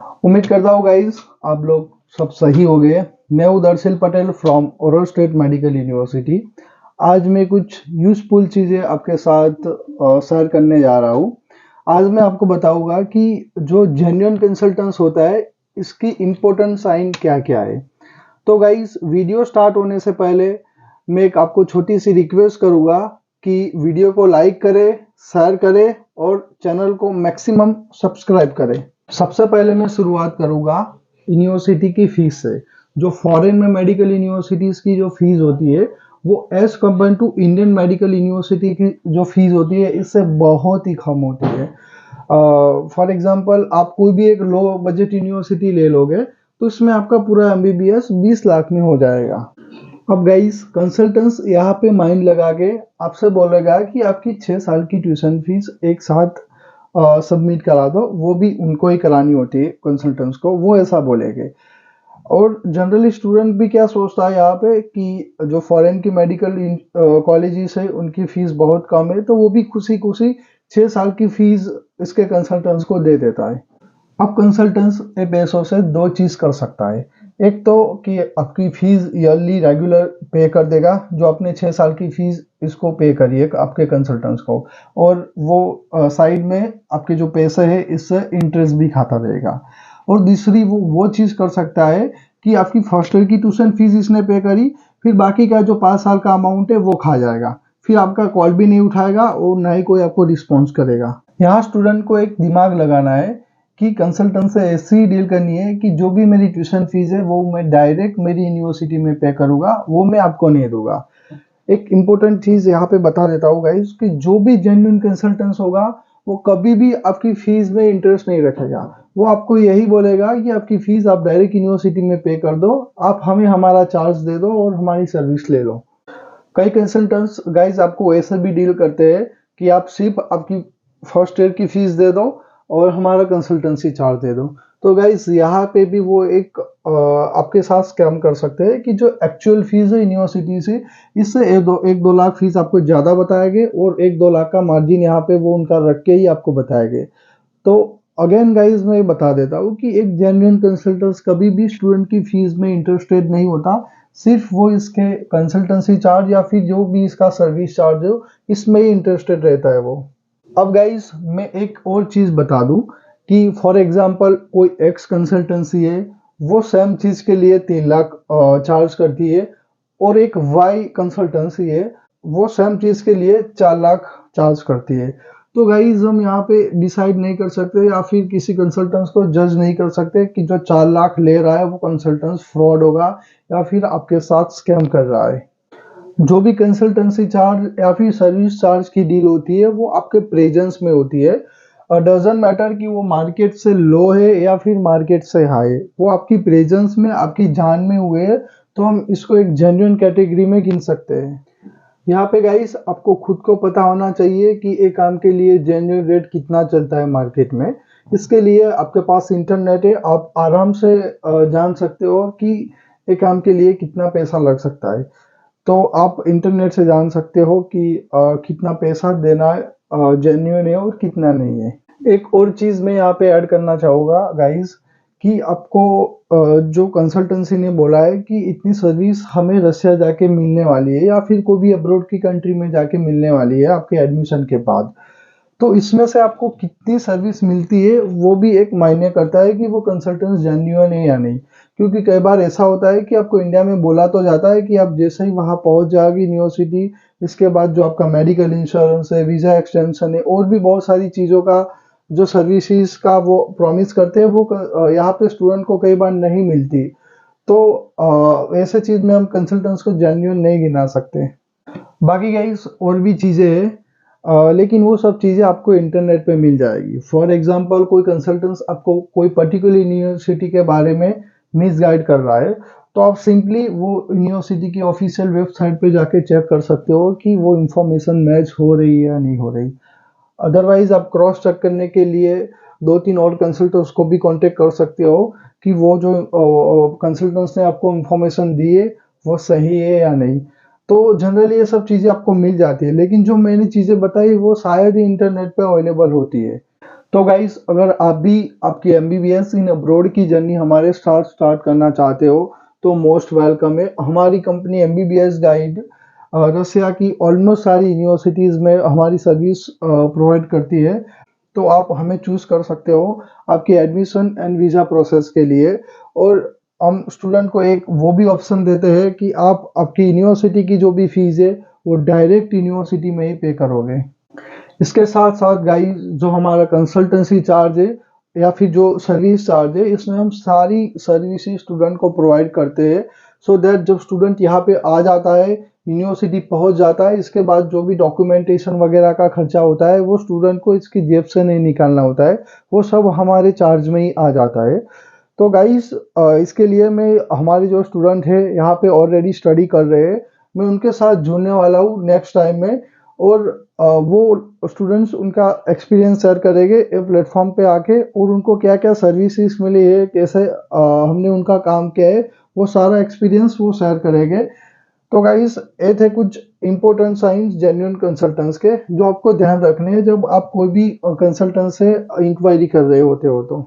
उम्मीद करता हूँ गाइज आप लोग सब सही हो गए। मैं हूँ Darshil Patel from Orel state medical university. आज मैं कुछ यूजफुल चीज़ें आपके साथ शेयर करने जा रहा हूँ। आज मैं आपको बताऊंगा कि जो जेन्युइन कंसल्टेंस होता है इसकी इम्पोर्टेंट साइन क्या क्या है। तो गाइज वीडियो स्टार्ट होने से पहले मैं एक आपको छोटी सी रिक्वेस्ट करूँगा कि वीडियो को लाइक करें, शेयर करें और चैनल को मैक्सिमम सब्सक्राइब करें। सबसे पहले मैं शुरुआत करूंगा यूनिवर्सिटी की फीस से। जो फॉरेन में मेडिकल यूनिवर्सिटीज की जो फीस होती है वो as compare to Indian medical university की जो फीस होती है इससे बहुत ही कम होती है। फॉर एग्जांपल आप कोई भी एक लो बजट यूनिवर्सिटी ले लोगे तो इसमें आपका पूरा एमबीबीएस 20 लाख में हो जाएगा। अब गाइस कंसल्टेंट्स यहाँ पे माइंड लगा के आपसे बोलेगा कि आपकी 6 साल की ट्यूशन फीस एक साथ सबमिट करा दो, वो भी उनको ही करानी होती है कंसल्टेंट्स को, वो ऐसा बोलेंगे। और जनरली स्टूडेंट भी क्या सोचता है यहाँ पे कि जो फॉरेन की मेडिकल कॉलेजेस है उनकी फीस बहुत कम है तो वो भी खुशी खुशी 6 साल की फीस इसके कंसल्टेंट्स को दे देता है। अब कंसल्टेंट्स ए पैसों से दो चीज कर सकता है। एक तो कि आपकी फीस ईयरली रेगुलर पे कर देगा, जो आपने 6 साल की फीस इसको पे करी है आपके कंसल्टेंट्स को, और वो साइड में आपके जो पैसे है इससे इंटरेस्ट भी खाता रहेगा। और दूसरी वो चीज कर सकता है कि आपकी फर्स्ट ईयर की ट्यूशन फीस इसने पे करी, फिर बाकी का जो 5 साल का अमाउंट है वो खा जाएगा, फिर आपका कॉल भी नहीं उठाएगा और ना ही कोई आपको रिस्पॉन्स करेगा। यहाँ स्टूडेंट को एक दिमाग लगाना है कि कंसल्टेंट से ऐसी डील करनी है कि जो भी मेरी ट्यूशन फीस है वो मैं डायरेक्ट मेरी यूनिवर्सिटी में पे करूंगा, वो मैं आपको नहीं दूंगा। एक इम्पोर्टेंट चीज यहाँ पे बता देता हूँ गाइस कि जो भी जेन्युइन कंसल्टेंस होगा वो कभी भी आपकी फीस में इंटरेस्ट नहीं रखेगा। वो आपको यही बोलेगा कि आपकी फीस आप डायरेक्ट यूनिवर्सिटी में पे कर दो, आप हमें हमारा चार्ज दे दो और हमारी सर्विस ले लो। कई कंसल्टेंट्स गाइस आपको ऐसे भी डील करते हैं कि आप सिर्फ आपकी फर्स्ट ईयर की फीस दे दो और हमारा कंसल्टेंसी चार्ज दे दो। तो गाइस यहाँ पे भी वो एक आपके साथ स्कैम कर सकते हैं कि जो एक्चुअल फीस है यूनिवर्सिटी से, इससे एक दो लाख फीस आपको ज़्यादा बताएंगे और 1-2 लाख का मार्जिन यहाँ पे वो उनका रख के ही आपको बताएंगे। तो अगेन गाइस मैं बता देता हूँ कि एक जेन्युइन कंसल्टेंट कभी भी स्टूडेंट की फीस में इंटरेस्टेड नहीं होता। सिर्फ वो इसके कंसल्टेंसी चार्ज या फिर जो भी इसका सर्विस चार्ज हो इसमें ही इंटरेस्टेड रहता है वो। अब गाइस मैं एक और चीज बता दूं कि फॉर एग्जांपल कोई एक्स कंसल्टेंसी है, वो सेम चीज के लिए 3 लाख चार्ज करती है, और एक वाई कंसल्टेंसी है वो सेम चीज के लिए 4 लाख चार्ज करती है। तो गाइज हम यहाँ पे डिसाइड नहीं कर सकते या फिर किसी कंसल्टेंट को जज नहीं कर सकते कि जो 4 लाख ले रहा है वो कंसल्टेंट फ्रॉड होगा या फिर आपके साथ स्कैम कर रहा है। जो भी कंसल्टेंसी चार्ज या फिर सर्विस चार्ज की डील होती है वो आपके प्रेजेंस में होती है। डजेंट मैटर कि वो मार्केट से लो है या फिर मार्केट से हाई है, वो आपकी प्रेजेंस में आपकी जान में हुए है, तो हम इसको एक जेन्युइन कैटेगरी में गिन सकते हैं। यहाँ पे गाइस आपको खुद को पता होना चाहिए कि एक काम के लिए जेन्युइन रेट कितना चलता है मार्केट में। इसके लिए आपके पास इंटरनेट है, आप आराम से जान सकते हो कि एक काम के लिए कितना पैसा लग सकता है। तो आप इंटरनेट से जान सकते हो कि कितना पैसा देना जेन्युइन है और कितना नहीं है। एक और चीज मैं यहाँ पे ऐड करना चाहूंगा गाइस कि आपको जो कंसल्टेंसी ने बोला है कि इतनी सर्विस हमें रशिया जाके मिलने वाली है या फिर कोई भी अब्रॉड की कंट्री में जाके मिलने वाली है आपके एडमिशन के बाद, तो इसमें से आपको कितनी सर्विस मिलती है वो भी एक मायने करता है कि वो कंसल्टेंट जेन्युइन है या नहीं। क्योंकि कई बार ऐसा होता है कि आपको इंडिया में बोला तो जाता है कि आप जैसे ही वहां पहुंच जाओगे यूनिवर्सिटी, इसके बाद जो आपका मेडिकल इंश्योरेंस है, वीजा एक्सटेंशन है और भी बहुत सारी चीज़ों का जो सर्विसेज का वो प्रॉमिस करते हैं वो यहाँ पे स्टूडेंट को कई बार नहीं मिलती। तो ऐसे चीज़ में हम कंसल्टेंट्स को जेन्युइन नहीं गिना सकते। बाकी गाइस और भी चीज़ें हैं, लेकिन वो सब चीज़ें आपको इंटरनेट पे मिल जाएगी। फॉर एग्जांपल कोई कंसल्टेंट्स आपको कोई पर्टिकुलर यूनिवर्सिटी के बारे में मिसगाइड कर रहा है, तो आप सिंपली वो यूनिवर्सिटी की ऑफिशियल वेबसाइट पे जाके चेक कर सकते हो कि वो इंफॉर्मेशन मैच हो रही है या नहीं हो रही। अदरवाइज आप क्रॉस चेक करने के लिए 2-3 और कंसल्टेंट्स को भी कांटेक्ट कर सकते हो कि वो जो कंसल्टेंट्स ने आपको इंफॉर्मेशन दी है वो सही है या नहीं। तो जनरली ये सब चीज़ें आपको मिल जाती है, लेकिन जो मैंने चीज़ें बताई वो शायद ही इंटरनेट पे अवेलेबल होती है। तो गाइस, अगर आप भी आपकी एमबीबीएस इन अब्रॉड की जर्नी हमारे साथ स्टार्ट करना चाहते हो तो मोस्ट वेलकम है। हमारी कंपनी एमबीबीएस गाइड रसिया की ऑलमोस्ट सारी यूनिवर्सिटीज़ में हमारी सर्विस प्रोवाइड करती है। तो आप हमें चूज़ कर सकते हो आपकी एडमिशन एंड वीज़ा प्रोसेस के लिए। और हम स्टूडेंट को एक वो भी ऑप्शन देते हैं कि आप आपकी यूनिवर्सिटी की जो भी फीस है वो डायरेक्ट यूनिवर्सिटी में ही पे करोगे। इसके साथ साथ गाइस, जो हमारा कंसल्टेंसी चार्ज है या फिर जो सर्विस चार्ज है, इसमें हम सारी सर्विसेज स्टूडेंट को प्रोवाइड करते हैं। सो दैट जब स्टूडेंट यहाँ पे आ जाता है, यूनिवर्सिटी पहुंच जाता है, इसके बाद जो भी डॉक्यूमेंटेशन वगैरह का खर्चा होता है वो स्टूडेंट को इसकी जेब से नहीं निकालना होता है, वो सब हमारे चार्ज में ही आ जाता है। तो गाइस, इसके लिए मैं हमारे जो स्टूडेंट है यहाँ पे ऑलरेडी स्टडी कर रहे हैं, मैं उनके साथ जुड़ने वाला हूँ नेक्स्ट टाइम में। और वो स्टूडेंट्स उनका एक्सपीरियंस शेयर करेंगे ए प्लेटफॉर्म पे आके, और उनको क्या क्या सर्विसेज मिली है, कैसे हमने उनका काम किया है, वो सारा एक्सपीरियंस वो शेयर करेंगे। तो गाइस, ये थे कुछ इंपॉर्टेंट साइंस जेन्युइन कंसल्टेंट्स के जो आपको ध्यान रखने हैं जब आप कोई भी कंसल्टेंट से इंक्वायरी कर रहे होते हो तो।